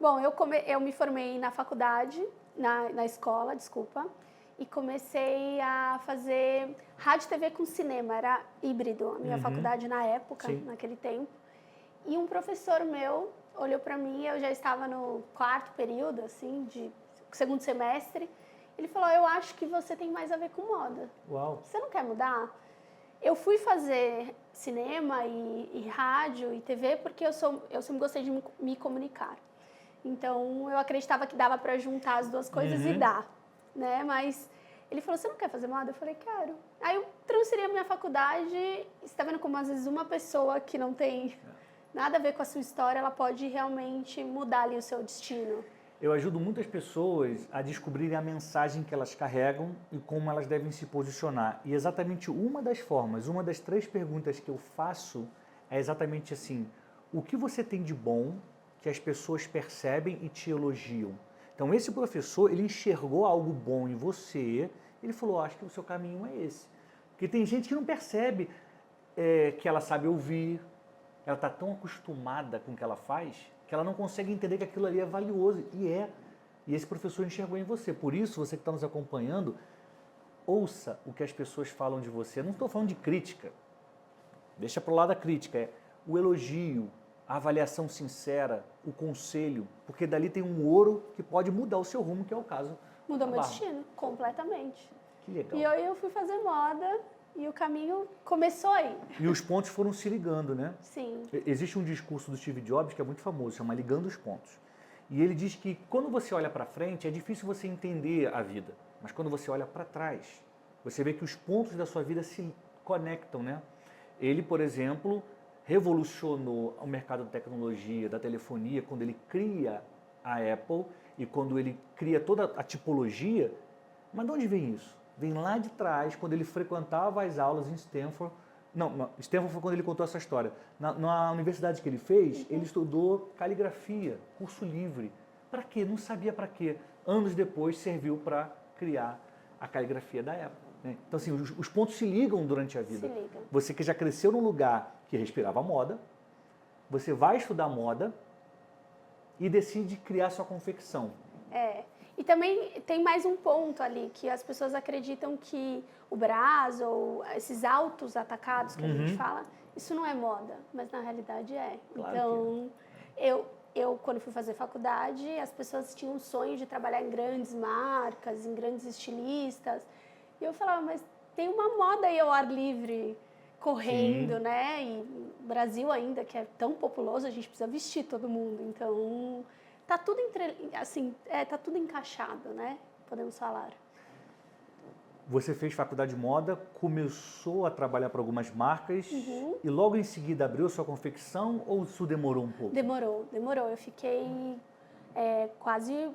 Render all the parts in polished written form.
Bom, eu me formei na faculdade, na escola, desculpa, e comecei a fazer rádio e TV com cinema, era híbrido a minha faculdade na época, Sim. naquele tempo. E um professor meu olhou para mim, eu já estava no quarto período, assim, de segundo semestre, ele falou, eu acho que você tem mais a ver com moda. Uau. Você não quer mudar? Eu fui fazer cinema e rádio e TV porque eu sempre gostei de me comunicar. Então, eu acreditava que dava para juntar as duas coisas e dar, né? Mas ele falou, você não quer fazer moda? Eu falei, quero. Aí eu transferi a minha faculdade, você está vendo como às vezes uma pessoa que não tem nada a ver com a sua história, ela pode realmente mudar ali o seu destino. Eu ajudo muitas pessoas a descobrirem a mensagem que elas carregam e como elas devem se posicionar. E exatamente uma das formas, uma das 3 perguntas que eu faço é exatamente assim, o que você tem de bom que as pessoas percebem e te elogiam? Então esse professor, ele enxergou algo bom em você, ele falou, acho que o seu caminho é esse. Porque tem gente que não percebe que ela sabe ouvir, ela está tão acostumada com o que ela faz, que ela não consegue entender que aquilo ali é valioso, e é. E esse professor enxergou em você. Por isso, você que está nos acompanhando, ouça o que as pessoas falam de você. Eu não estou falando de crítica, deixa para o lado a crítica, é o elogio, a avaliação sincera, o conselho, porque dali tem um ouro que pode mudar o seu rumo, que é o caso Mudou da meu Barra. destino, completamente. Que legal. E aí eu fui fazer moda e o caminho começou aí. E os pontos foram se ligando, né? Sim. Existe um discurso do Steve Jobs que é muito famoso, chama Ligando os Pontos. E ele diz que quando você olha para frente, é difícil você entender a vida. Mas quando você olha para trás, você vê que os pontos da sua vida se conectam, né? Ele, por exemplo, revolucionou o mercado da tecnologia, da telefonia, quando ele cria a Apple e quando ele cria toda a tipologia. Mas de onde vem isso? Vem lá de trás, quando ele frequentava as aulas em Stanford. Não, Stanford foi quando ele contou essa história. Na universidade que ele fez, ele estudou caligrafia, curso livre. Para quê? Não sabia para quê. Anos depois serviu para criar a caligrafia da Apple. Né? Então, assim, os pontos se ligam durante a vida. Se ligam. Você que já cresceu num lugar que respirava moda, você vai estudar moda e decide criar sua confecção. E também tem mais um ponto ali, que as pessoas acreditam que o Brás ou esses altos atacados que a gente fala, isso não é moda, mas na realidade é. Claro então, eu, quando fui fazer faculdade, as pessoas tinham um sonho de trabalhar em grandes marcas, em grandes estilistas, e eu falava, mas tem uma moda aí ao ar livre, correndo, né? E o Brasil ainda, que é tão populoso, a gente precisa vestir todo mundo, então... Tá tudo tá tudo encaixado, né? Podemos falar. Você fez faculdade de moda, começou a trabalhar para algumas marcas e logo em seguida abriu sua confecção ou isso demorou um pouco? Demorou. Eu fiquei quase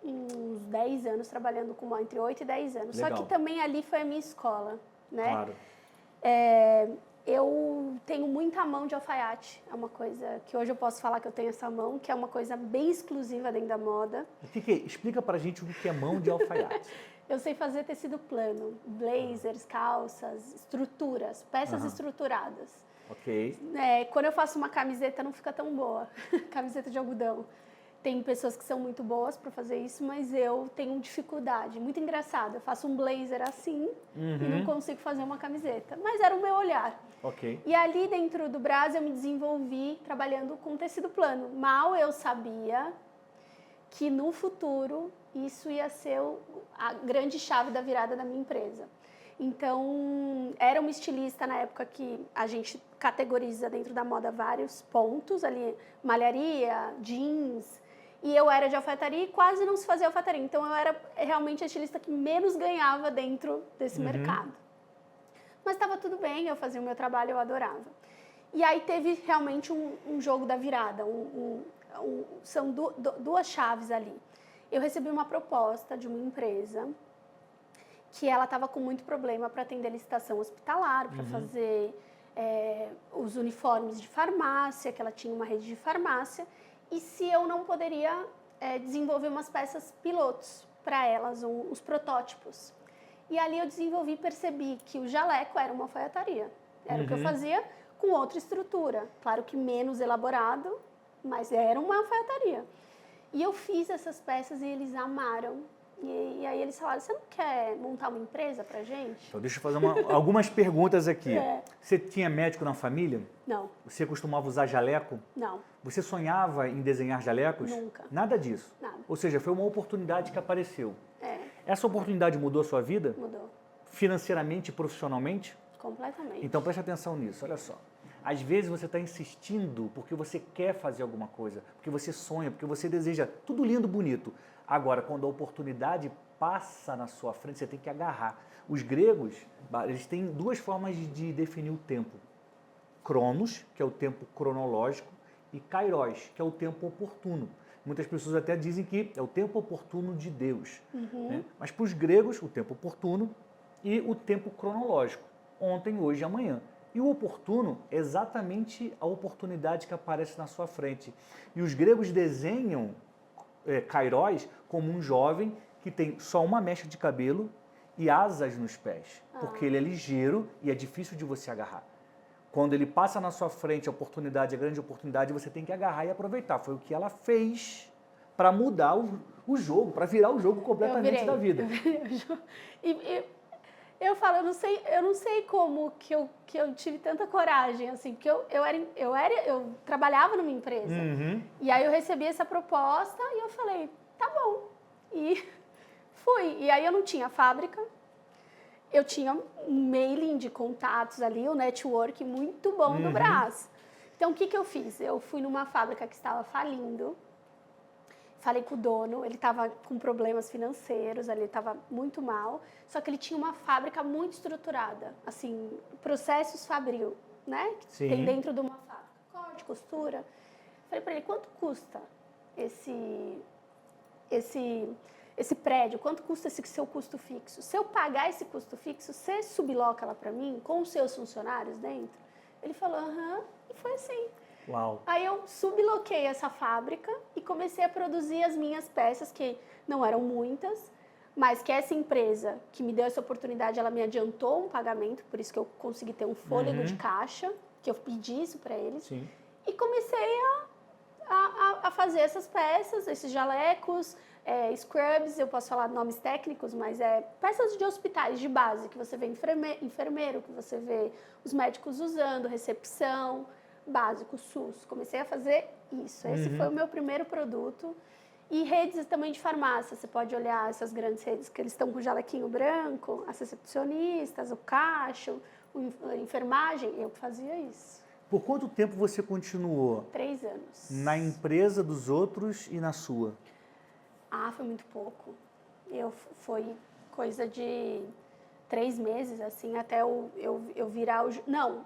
uns 10 anos trabalhando com moda, entre 8 e 10 anos. Legal. Só que também ali foi a minha escola, né? Claro. Eu tenho muita mão de alfaiate, é uma coisa que hoje eu posso falar que eu tenho essa mão, que é uma coisa bem exclusiva dentro da moda. O que é? Explica pra gente o que é mão de alfaiate. Eu sei fazer tecido plano, blazers, calças, estruturas, peças estruturadas. Ok. Quando eu faço uma camiseta não fica tão boa, camiseta de algodão. Tem pessoas que são muito boas para fazer isso, mas eu tenho dificuldade. Muito engraçado, eu faço um blazer assim e não consigo fazer uma camiseta. Mas era o meu olhar. Ok. E ali dentro do Brás eu me desenvolvi trabalhando com tecido plano. Mal eu sabia que no futuro isso ia ser a grande chave da virada da minha empresa. Então, era uma estilista na época que a gente categoriza dentro da moda vários pontos ali, malharia, jeans, e eu era de alfaiataria e quase não se fazia alfaiataria. Então, eu era realmente a estilista que menos ganhava dentro desse mercado. Mas estava tudo bem, eu fazia o meu trabalho, eu adorava. E aí teve realmente um jogo da virada, são duas chaves ali. Eu recebi uma proposta de uma empresa que ela estava com muito problema para atender licitação hospitalar, para fazer os uniformes de farmácia, que ela tinha uma rede de farmácia, e se eu não poderia desenvolver umas peças pilotos para elas, os protótipos. E ali eu desenvolvi e percebi que o jaleco era uma alfaiataria. Era o que eu fazia com outra estrutura. Claro que menos elaborado, mas era uma alfaiataria. E eu fiz essas peças e eles amaram. E aí eles falaram, você não quer montar uma empresa pra gente? Então, deixa eu fazer algumas perguntas aqui. É. Você tinha médico na família? Não, Você costumava usar jaleco? não, Você sonhava em desenhar jalecos? Nunca. Nada disso? nada. Ou seja, foi uma oportunidade que apareceu. É, Essa oportunidade mudou a sua vida? mudou Financeiramente e profissionalmente? completamente. Então preste atenção nisso, olha só. Às vezes você está insistindo porque você quer fazer alguma coisa, porque você sonha, porque você deseja tudo lindo, bonito. Agora, quando a oportunidade passa na sua frente, você tem que agarrar. Os gregos, eles têm duas formas de definir o tempo. Cronos, que é o tempo cronológico, e kairos, que é o tempo oportuno. Muitas pessoas até dizem que é o tempo oportuno de Deus. Né? Mas para os gregos, o tempo oportuno e o tempo cronológico. Ontem, hoje e amanhã. E o oportuno é exatamente a oportunidade que aparece na sua frente. E os gregos desenham kairos como um jovem que tem só uma mecha de cabelo e asas nos pés. Porque ele é ligeiro e é difícil de você agarrar. Quando ele passa na sua frente, a oportunidade, a grande oportunidade, você tem que agarrar e aproveitar. Foi o que ela fez para mudar o jogo, para virar o jogo completamente da vida. Eu falo, eu não sei como que eu tive tanta coragem, assim, porque eu trabalhava numa empresa. E aí eu recebi essa proposta e eu falei, tá bom. E fui. E aí eu não tinha fábrica, eu tinha um mailing de contatos ali, um network muito bom do Brás. Então o que eu fiz? Eu fui numa fábrica que estava falindo. Falei com o dono, ele estava com problemas financeiros, ele estava muito mal, só que ele tinha uma fábrica muito estruturada, assim, processos fabril, né? Sim. Tem dentro de uma fábrica, corte, costura. Falei para ele, quanto custa esse prédio, quanto custa esse seu custo fixo? Se eu pagar esse custo fixo, você subloca lá para mim, com os seus funcionários dentro? Ele falou, aham, e foi assim. Uau. Aí eu subloquei essa fábrica e comecei a produzir as minhas peças, que não eram muitas, mas que essa empresa que me deu essa oportunidade, ela me adiantou um pagamento, por isso que eu consegui ter um fôlego de caixa, que eu pedi isso para eles. Sim. E comecei a fazer essas peças, esses jalecos, scrubs, eu posso falar nomes técnicos, mas peças de hospitais de base, que você vê enfermeiro, que você vê os médicos usando, recepção, básico, SUS. Comecei a fazer isso. Esse foi o meu primeiro produto. E redes também de farmácia. Você pode olhar essas grandes redes que eles estão com o jalequinho branco, as recepcionistas, o caixa, a enfermagem. Eu que fazia isso. Por quanto tempo você continuou? 3 anos. Na empresa dos outros e na sua? Foi muito pouco. Foi coisa de 3 meses, assim, até eu virar o... Não,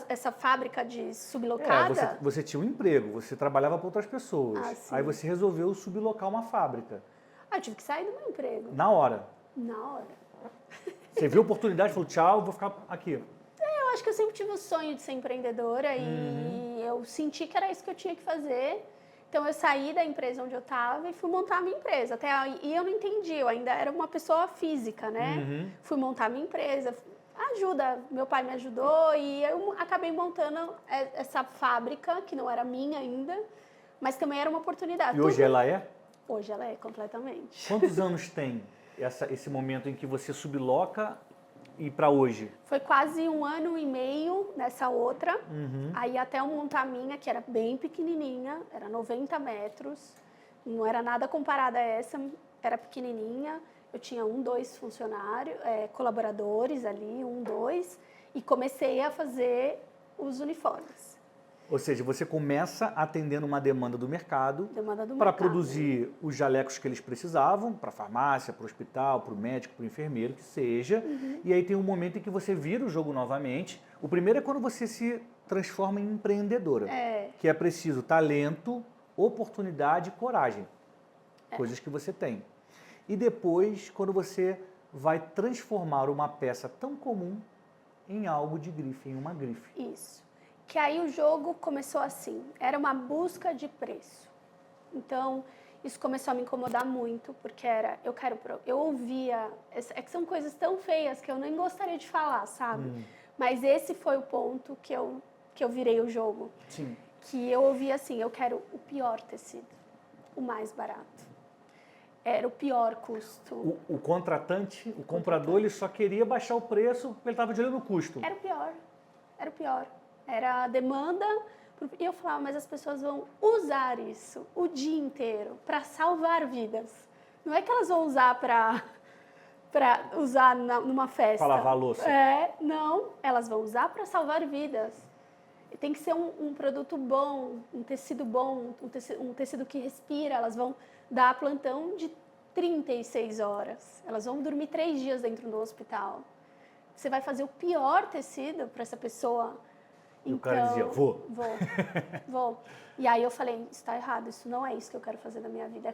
essa fábrica de sublocada... Você tinha um emprego, você trabalhava para outras pessoas. Aí você resolveu sublocar uma fábrica. Eu tive que sair do meu emprego. Na hora? Na hora. Você viu a oportunidade e falou, tchau, vou ficar aqui. Eu acho que eu sempre tive o sonho de ser empreendedora e eu senti que era isso que eu tinha que fazer. Então, eu saí da empresa onde eu estava e fui montar a minha empresa. E eu não entendi, eu ainda era uma pessoa física, né? Fui montar a minha empresa, meu pai me ajudou e eu acabei montando essa fábrica, que não era minha ainda, mas também era uma oportunidade. E hoje ela é? Hoje ela é, completamente. Quantos anos tem esse momento em que você subloca e para hoje? Foi quase 1 ano e meio nessa outra, aí até eu montar a minha, que era bem pequenininha, era 90 metros, não era nada comparada a essa, era pequenininha, eu tinha 1, 2 funcionários, colaboradores ali, 1, 2, e comecei a fazer os uniformes. Ou seja, você começa atendendo uma demanda do mercado Demanda do para mercado. produzir os jalecos que eles precisavam, para a farmácia, para o hospital, para o médico, para o enfermeiro, que seja. E aí tem um momento em que você vira o jogo novamente. O primeiro é quando você se transforma em empreendedora, que é preciso talento, oportunidade e coragem, coisas que você tem. E depois, quando você vai transformar uma peça tão comum em algo de grife, em uma grife. Isso. Que aí o jogo começou assim, era uma busca de preço. Então, isso começou a me incomodar muito, porque eu ouvia, que são coisas tão feias que eu nem gostaria de falar, sabe? Mas esse foi o ponto que eu virei o jogo. Sim. Que eu ouvia assim, eu quero o pior tecido. o mais barato. Era o pior custo. O contratante, o comprador, ele só queria baixar o preço porque ele estava de olho no custo. Era o pior. Era o pior. Era a demanda. E eu falava, mas as pessoas vão usar isso o dia inteiro para salvar vidas. Não é que elas vão usar para usar numa festa. Para lavar a louça. Não. Elas vão usar para salvar vidas. E tem que ser um produto bom, um tecido bom, um tecido que respira. Elas vão dar plantão de 36 horas. Elas vão dormir 3 dias dentro do hospital. Você vai fazer o pior tecido para essa pessoa. E o cara dizia, vou. Vou. E aí eu falei, isso está errado, isso não é isso que eu quero fazer na minha vida.